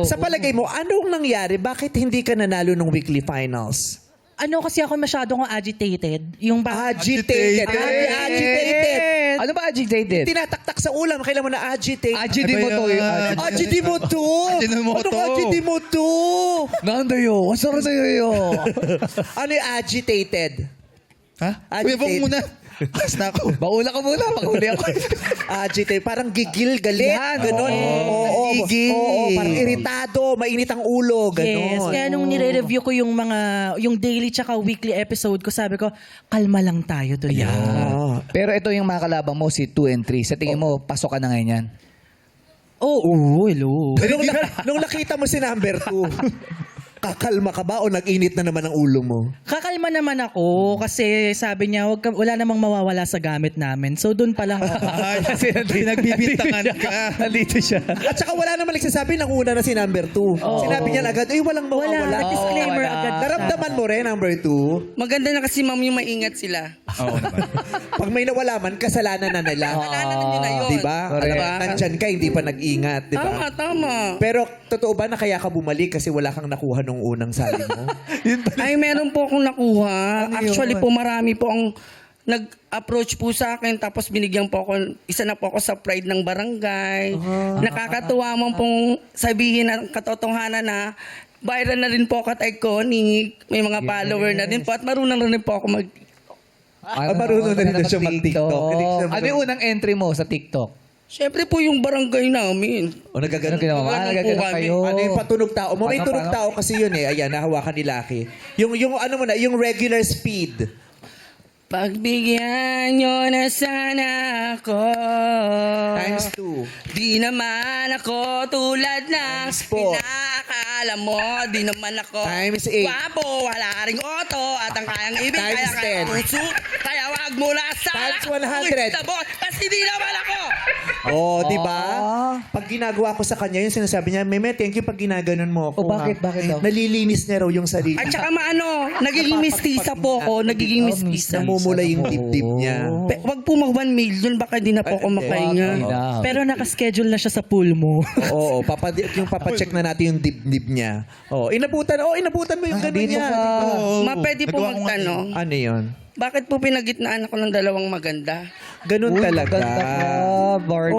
Sa palagay mo, anong nangyari? Bakit hindi ka nanalo ng weekly finals? Ano kasi ako masyadong agitated. Yung Agitated. Agitated. Ano ba agitated? Tinataktak sa ulam, kailan mo na agitate? Agidi mo to. Agidi mo to. Ajinomoto. Anong agidi mo to? Nanda yo. Masarap na yo. Ano yung agitated? Ha? Agitated. Kuya, bang muna. Alas na ako. Baula ka muna. Paghuli ako. Agitated. Parang gigil, galit. Yan, Ganon. Oo, gigil. oo, parang iritado, mainit ang ulo. Ganon. Yes, kaya nung nire-review ko yung daily tsaka weekly episode ko, sabi ko, kalma lang tayo to. Ah. Pero ito yung mga kalabang mo, si 2 and 3. Sa tingin mo, pasok ka na ngayon yan? Oo, hello. Nung nakita mo si number 2, kakalma ka ba o nag-init na naman ang ulo mo? Kakalma naman ako kasi sabi niya, wala namang mawawala sa gamit namin. So doon pa lang ako. Ay, kasi nagbibintangan ka. Nandito siya. At saka wala naman nagsasabi ng una na si number 2. Sinabi niya agad, ay walang mawawala. Wala, disclaimer wala. agad. Naramdaman mo rin, number 2. Maganda na kasi ma'am yung maingat sila. Oo naman. Pag may nawala man, kasalanan na nila. Kasalanan na nila yun. Di ba? Correct. Alam mo, nandyan ka, hindi pa nag-ingat. Di ba? Tama. Pero totoo ba na kaya ka bumalik kasi wala kang nakuha nung unang sali mo? Ay, meron po akong nakuha. Actually po, marami po ang nag-approach po sa akin. Tapos binigyan po ako, isa na po ako sa pride ng barangay. Nakakatuwa mo pong sabihin ang katotohanan na viral na rin po ako at iconic. May mga follower na rin po. At marunong na rin po ako mag... marunong na rin na siya mag-TikTok. Hindi siya Ano yung unang entry mo sa TikTok? Siyempre po yung barangay namin. O Ano nagaganon. ginawa mo? Ganun po Nagaganon kami. kayo. Ano yung patunog tao mo? May Paano, tunog paano? tao kasi yun eh. Ayan, nahawakan ni Lucky. Yung ano mo na, yung regular speed. Pagbigyan nyo na sana ako. Times 2. Di naman ako tulad ng four. pinakakala mo. Di naman ako Times 8. Wapo, wala ka ring auto at ang kayang ibig. Times kaya 10. puso. Kaya wag mo na Times sana 100. kasi di naman ako. Oh, di ba? Pag ginagawa ko sa kanya, yung sinasabi niya, Meme, thank you pag ginaganon mo ako. Oh, bakit? ha?" Bakit daw? Nalilinis niya raw yung sarili. At saka nagiging mistisa po ako. Nagiging mistisa. Namumula yung dibdib niya. Wag po mag 1 million, baka di na po ako makahinga. Pero nakaschedule na siya sa pool mo. Oo, yung papacheck na natin yung dibdib niya. Oh, inabutan mo yung gano'n niya. Pwede po Nagawa ko nga magtanong, Ano yun? bakit po pinagitnaan ako ng dalawang maganda? Ganun talaga. Ganda ka, Bart.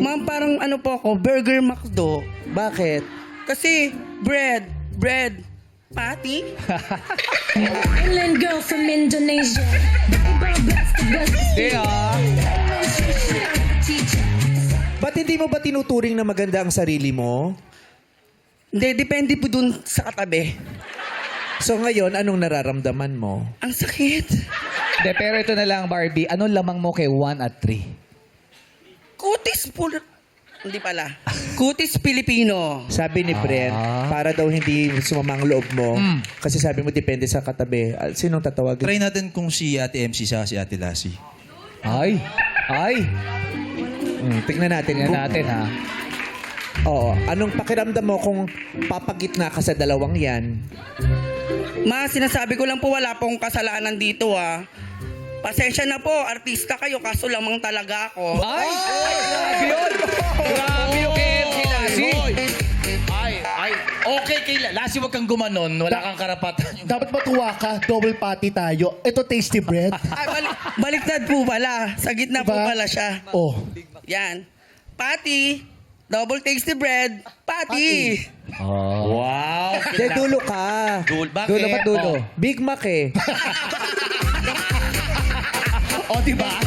Ma'am, parang ano po ako, Burger McDo. Bakit? Kasi bread, patty. Island girl from Indonesia. Hindi Ba't hindi mo ba tinuturing na maganda ang sarili mo? Hindi, depende po dun sa katabi. So ngayon, anong nararamdaman mo? Ang sakit. Hindi, pero ito na lang, Barbie. Anong lamang mo kay 1 at 3? Kutis po. Hindi pala. Kutis Pilipino. Sabi ni Brent, para daw hindi sumamang loob mo, kasi sabi mo depende sa katabi. Sinong tatawagin? Try natin kung si Ate MC sa si Ate Lassie. Ay! Tignan natin. Tingnan natin, ha? Oo. Anong pakiramdam mo kung papagitna ka sa dalawang yan? Sinasabi ko lang po wala pong kasalanan dito Pasensya na po, artista kayo, kaso lamang talaga ako. Ay! Grabe yun! Grabe yung kay MC Lassie. Ay, okay kay Lassie, wag kang gumanon. Wala kang karapatan. Dapat matuwa ka, double patty tayo. Ito tasty bread. Ay, baliktad po pala. Sa gitna po Diba? pala siya. Oh. Yan. Patty, double tasty bread, patty. Wow. Hindi, dulo ka. Bakit? Dulo ba dulo? Big Mac eh. O, diba?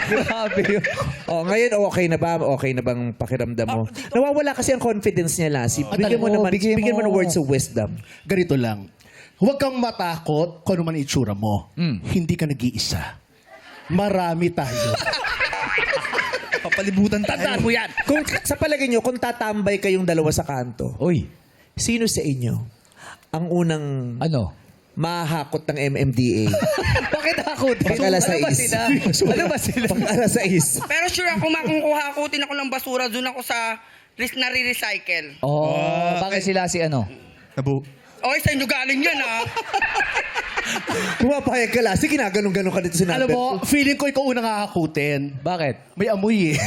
Grabe yun. Ngayon okay na ba? Okay na bang pakiramdam mo? Nawawala kasi ang confidence niya, Lassie. Bigyan mo naman, bigyan bigyan mo mo. ng words of wisdom. Ganito lang. Huwag kang matakot kung ano man itsura mo. Hindi ka nag-iisa. Marami tayo. Papalibutan Tandaan tayo. mo yan. Kung sa palagay niyo, kung tatambay kayong dalawa sa kanto, Uy, sino sa inyo ang unang ano? mahakot ng MMDA? Bakit ako? Pag alas Ano ba 6. sila? Ano ba sila? Pag alas 6. Pero sure ako makukuhakutin ako ng basura, doon ako sa nare-recycle. Bakit sila si ano? Nabu. Okay, sa inyo galing yan Pumapayag ka, Lassie. Ginaganon-ganon ka dito sa Alam number. mo, feeling ko ikaw unang kakakutin. Bakit? May amoy eh.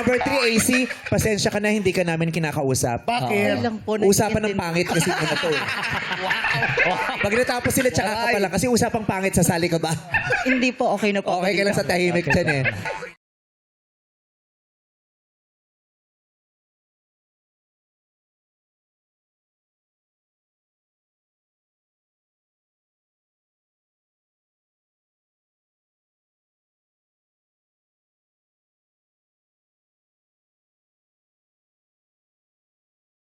Number 3, AC, pasensya ka na, hindi ka namin kinakausap. Bakit? Usapan ng pangit kasi ito na to. Pag natapos sila, tsaka ka pala. Kasi usapang pangit, sasali ka ba? Hindi po, okay na po. Okay ka lang sa tahimik dyan eh.